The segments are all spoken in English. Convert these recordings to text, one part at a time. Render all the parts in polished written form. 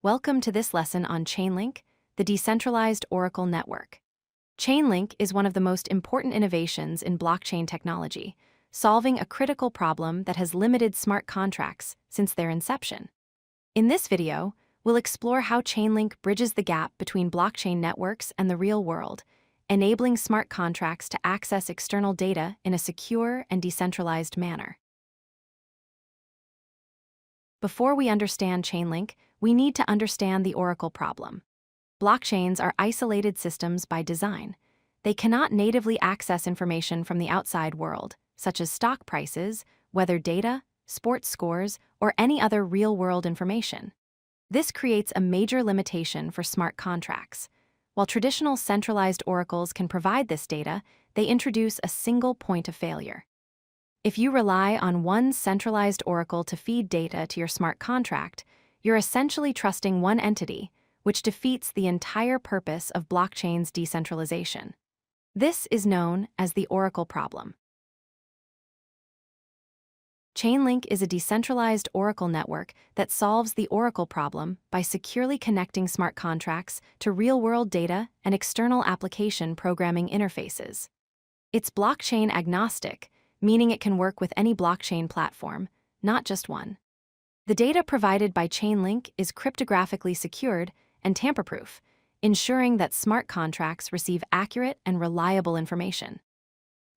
Welcome to this lesson on Chainlink, the decentralized Oracle network. Chainlink is one of the most important innovations in blockchain technology, solving a critical problem that has limited smart contracts since their inception. In this video, we'll explore how Chainlink bridges the gap between blockchain networks and the real world, enabling smart contracts to access external data in a secure and decentralized manner. Before we understand Chainlink, we need to understand the Oracle problem. Blockchains are isolated systems by design. They cannot natively access information from the outside world, such as stock prices, weather data, sports scores, or any other real-world information. This creates a major limitation for smart contracts. While traditional centralized oracles can provide this data, they introduce a single point of failure. If you rely on one centralized oracle to feed data to your smart contract, you're essentially trusting one entity, which defeats the entire purpose of blockchain's decentralization. This is known as the Oracle problem. Chainlink is a decentralized Oracle network that solves the Oracle problem by securely connecting smart contracts to real-world data and external application programming interfaces. It's blockchain agnostic, meaning it can work with any blockchain platform, not just one. The data provided by Chainlink is cryptographically secured and tamper-proof, ensuring that smart contracts receive accurate and reliable information.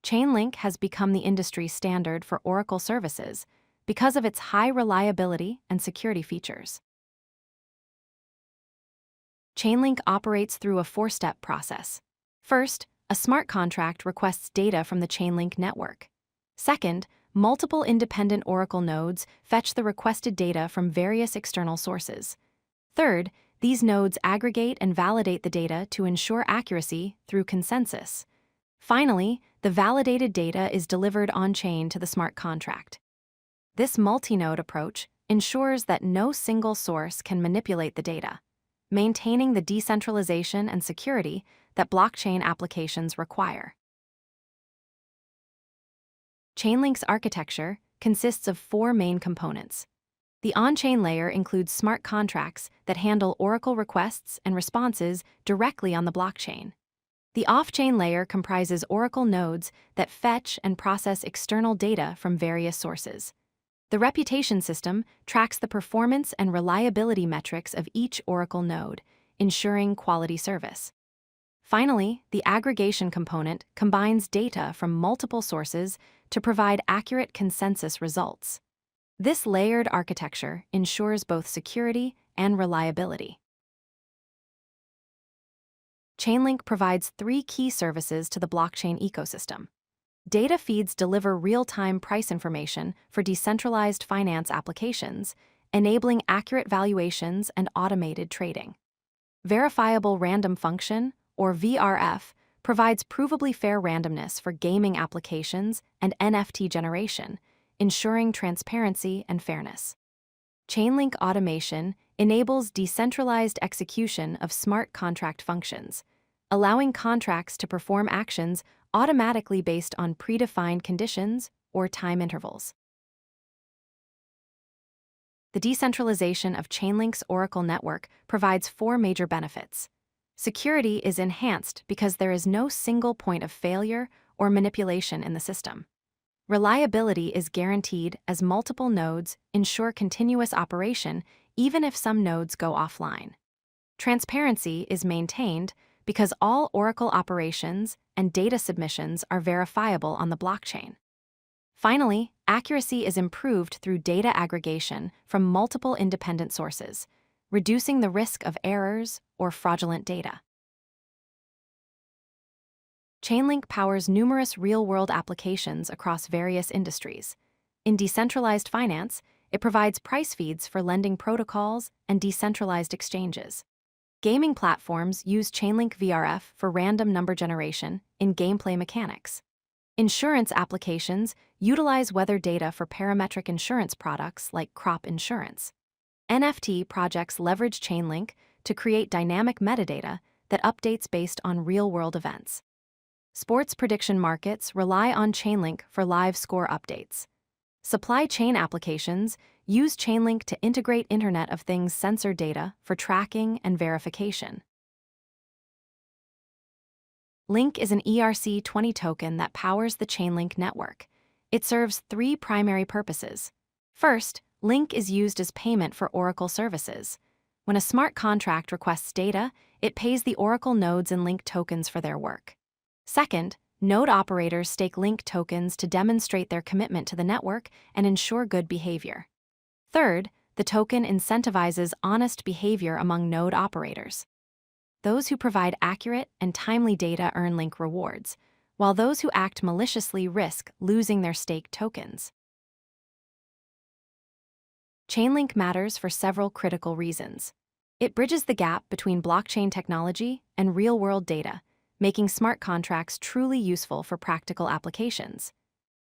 Chainlink has become the industry standard for Oracle services because of its high reliability and security features. Chainlink operates through a four-step process. First, a smart contract requests data from the Chainlink network. Second, multiple independent Oracle nodes fetch the requested data from various external sources. Third, these nodes aggregate and validate the data to ensure accuracy through consensus. Finally, the validated data is delivered on-chain to the smart contract. This multi-node approach ensures that no single source can manipulate the data, maintaining the decentralization and security that blockchain applications require. Chainlink's architecture consists of four main components. The on-chain layer includes smart contracts that handle Oracle requests and responses directly on the blockchain. The off-chain layer comprises Oracle nodes that fetch and process external data from various sources. The reputation system tracks the performance and reliability metrics of each Oracle node, ensuring quality service. Finally, the aggregation component combines data from multiple sources to provide accurate consensus results. This layered architecture ensures both security and reliability. Chainlink provides three key services to the blockchain ecosystem. Data feeds deliver real-time price information for decentralized finance applications, enabling accurate valuations and automated trading. Verifiable random function, or VRF, provides provably fair randomness for gaming applications and NFT generation, ensuring transparency and fairness. Chainlink automation enables decentralized execution of smart contract functions, allowing contracts to perform actions automatically based on predefined conditions or time intervals. The decentralization of Chainlink's Oracle network provides four major benefits. Security is enhanced because there is no single point of failure or manipulation in the system. Reliability is guaranteed as multiple nodes ensure continuous operation even if some nodes go offline. Transparency is maintained because all Oracle operations and data submissions are verifiable on the blockchain. Finally, accuracy is improved through data aggregation from multiple independent sources, reducing the risk of errors or fraudulent data. Chainlink powers numerous real-world applications across various industries. In decentralized finance, it provides price feeds for lending protocols and decentralized exchanges. Gaming platforms use Chainlink VRF for random number generation in gameplay mechanics. Insurance applications utilize weather data for parametric insurance products like crop insurance. NFT projects leverage Chainlink to create dynamic metadata that updates based on real-world events. Sports prediction markets rely on Chainlink for live score updates. Supply chain applications use Chainlink to integrate Internet of Things sensor data for tracking and verification. Link is an ERC20 token that powers the Chainlink network. It serves three primary purposes. First, Link is used as payment for Oracle services. When a smart contract requests data, it pays the Oracle nodes in Link tokens for their work. Second, node operators stake Link tokens to demonstrate their commitment to the network and ensure good behavior. Third, the token incentivizes honest behavior among node operators. Those who provide accurate and timely data earn Link rewards, while those who act maliciously risk losing their staked tokens. Chainlink matters for several critical reasons. It bridges the gap between blockchain technology and real-world data, making smart contracts truly useful for practical applications.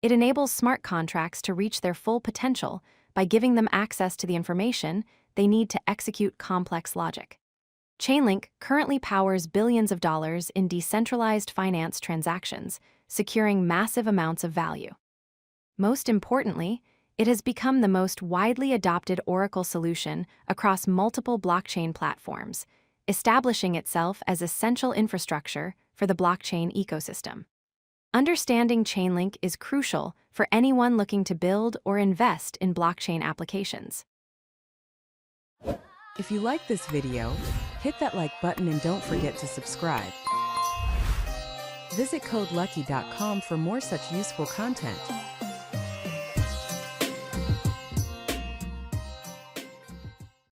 It enables smart contracts to reach their full potential by giving them access to the information they need to execute complex logic. Chainlink currently powers billions of dollars in decentralized finance transactions, securing massive amounts of value. Most importantly, it has become the most widely adopted Oracle solution across multiple blockchain platforms, establishing itself as essential infrastructure for the blockchain ecosystem. Understanding Chainlink is crucial for anyone looking to build or invest in blockchain applications. If you like this video, hit that like button and don't forget to subscribe. Visit codelucky.com for more such useful content.